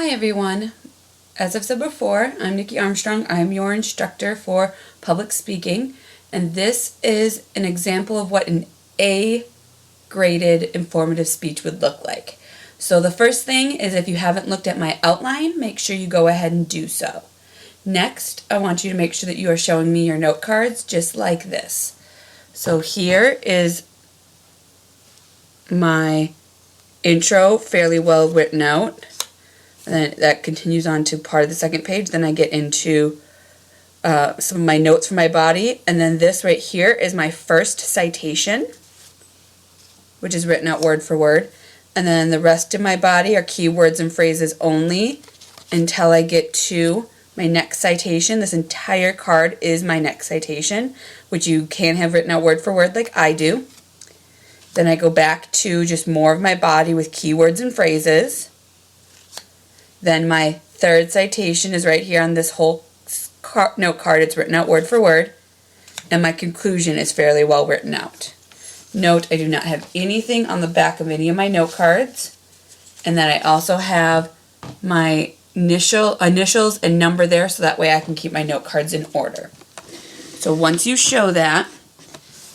Hi everyone. As I've said before, I'm Nikki Armstrong. I'm your instructor for public speaking, and this is an example of what an A-graded informative speech would look like. So the first thing is, if you haven't looked at my outline, make sure you go ahead and do so. Next, I want you to make sure that you are showing me your note cards just like this. So here is my intro, fairly well written out. And then that continues on to part of the second page. Then I get into some of my notes for my body. And then this right here is my first citation, which is written out word for word. And then the rest of my body are keywords and phrases only until I get to my next citation. This entire card is my next citation, which you can have written out word for word like I do. Then I go back to just more of my body with keywords and phrases. Then my third citation is right here on this whole note card. It's written out word for word. And my conclusion is fairly well written out. Note, I do not have anything on the back of any of my note cards. And then I also have my initials and number there, so that way I can keep my note cards in order. So once you show that,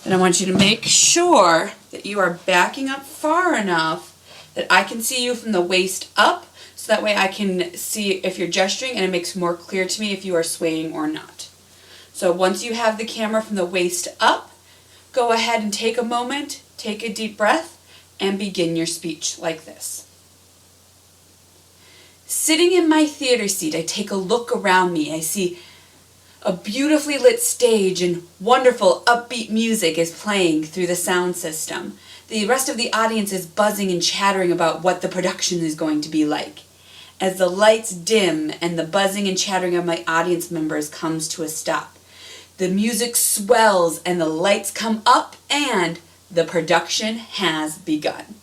then I want you to make sure that you are backing up far enough that I can see you from the waist up, so that way I can see if you're gesturing and it makes more clear to me if you are swaying or not. So once you have the camera from the waist up, go ahead and take a moment, take a deep breath, and begin your speech like this. Sitting in my theater seat, I take a look around me. I see a beautifully lit stage and wonderful upbeat music is playing through the sound system. The rest of the audience is buzzing and chattering about what the production is going to be like. As the lights dim and the buzzing and chattering of my audience members comes to a stop, the music swells and the lights come up and the production has begun.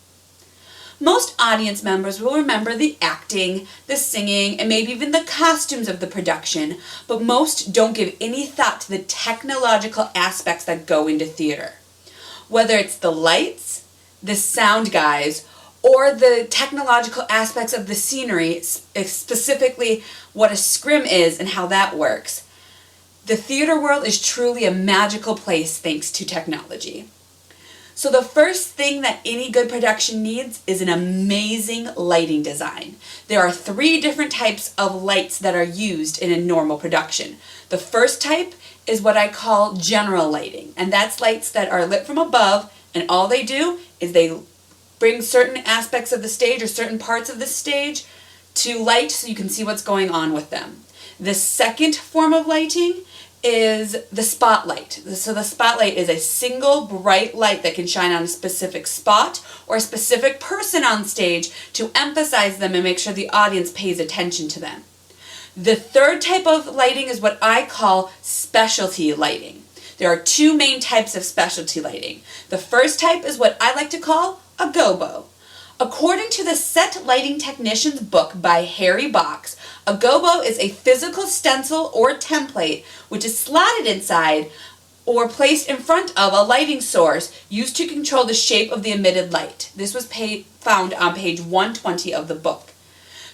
Most audience members will remember the acting, the singing, and maybe even the costumes of the production, but most don't give any thought to the technological aspects that go into theater. Whether it's the lights, the sound guys, or the technological aspects of the scenery, specifically what a scrim is and how that works. The theater world is truly a magical place thanks to technology. So the first thing that any good production needs is an amazing lighting design. There are 3 different types of lights that are used in a normal production. The first type is what I call general lighting, and that's lights that are lit from above, and all they do is they bring certain aspects of the stage or certain parts of the stage to light so you can see what's going on with them. The second form of lighting is the spotlight. So the spotlight is a single bright light that can shine on a specific spot or a specific person on stage to emphasize them and make sure the audience pays attention to them. The third type of lighting is what I call specialty lighting. There are 2 main types of specialty lighting. The first type is what I like to call a gobo. According to the Set Lighting Technician's book by Harry Box, a gobo is a physical stencil or template which is slotted inside or placed in front of a lighting source used to control the shape of the emitted light. This was found on page 120 of the book.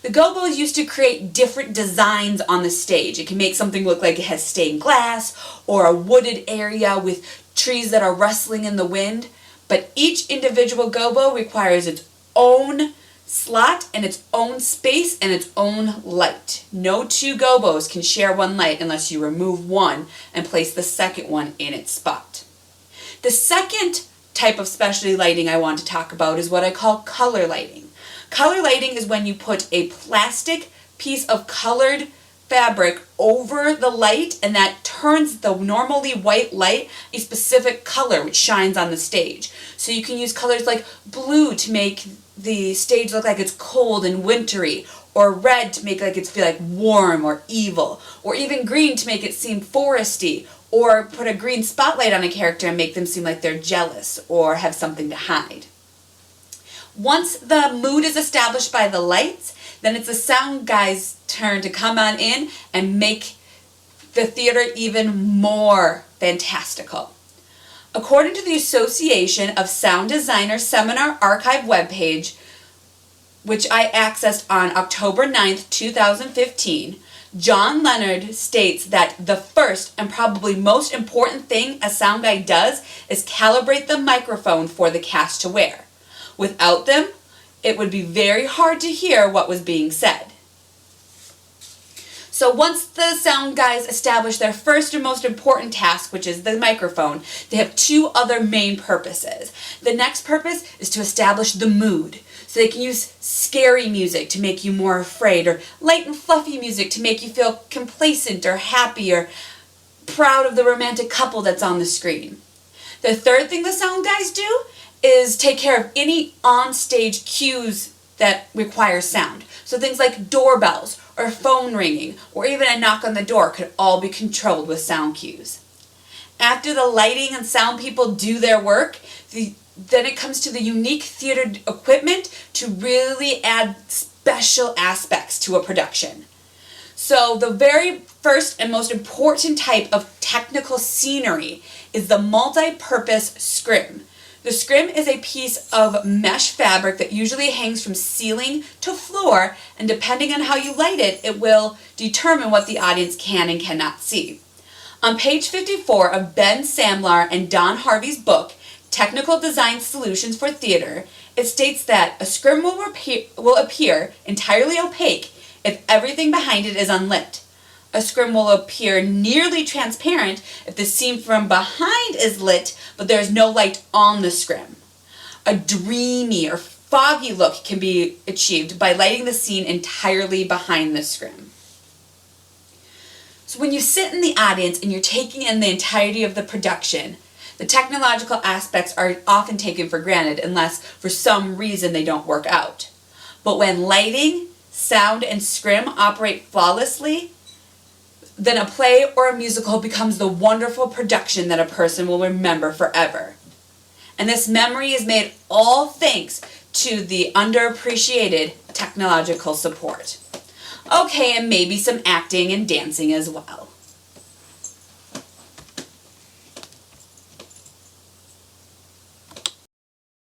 The gobo is used to create different designs on the stage. It can make something look like it has stained glass or a wooded area with trees that are rustling in the wind, but each individual gobo requires its own slot and its own space and its own light. No 2 gobos can share one light unless you remove one and place the second one in its spot. The second type of specialty lighting I want to talk about is what I call color lighting. Color lighting is when you put a plastic piece of colored fabric over the light, and that turns the normally white light a specific color which shines on the stage. So you can use colors like blue to make the stage look like it's cold and wintry, or red to make like it's feel like warm or evil, or even green to make it seem foresty, or put a green spotlight on a character and make them seem like they're jealous or have something to hide. Once the mood is established by the lights, then it's the sound guy's turn to come on in and make the theater even more fantastical. According to the Association of Sound Designers Seminar Archive webpage, which I accessed on October 9th, 2015, John Leonard states that the first and probably most important thing a sound guy does is calibrate the microphone for the cast to wear. Without them, it would be very hard to hear what was being said. So once the sound guys establish their first and most important task, which is the microphone, they have two other main purposes. The next purpose is to establish the mood. So they can use scary music to make you more afraid, or light and fluffy music to make you feel complacent or happy or proud of the romantic couple that's on the screen. The third thing the sound guys do is take care of any on-stage cues that require sound. So things like doorbells or phone ringing or even a knock on the door could all be controlled with sound cues. After the lighting and sound people do their work, then it comes to the unique theater equipment to really add special aspects to a production. So the very first and most important type of technical scenery is the multi-purpose scrim. The scrim is a piece of mesh fabric that usually hangs from ceiling to floor, and depending on how you light it, it will determine what the audience can and cannot see. On page 54 of Ben Samlar and Don Harvey's book, Technical Design Solutions for Theater, it states that a scrim will appear entirely opaque if everything behind it is unlit. A scrim will appear nearly transparent if the scene from behind is lit, but there is no light on the scrim. A dreamy or foggy look can be achieved by lighting the scene entirely behind the scrim. So when you sit in the audience and you're taking in the entirety of the production, the technological aspects are often taken for granted unless for some reason they don't work out. But when lighting, sound, and scrim operate flawlessly, then a play or a musical becomes the wonderful production that a person will remember forever. And this memory is made all thanks to the underappreciated technological support. Okay, and maybe some acting and dancing as well.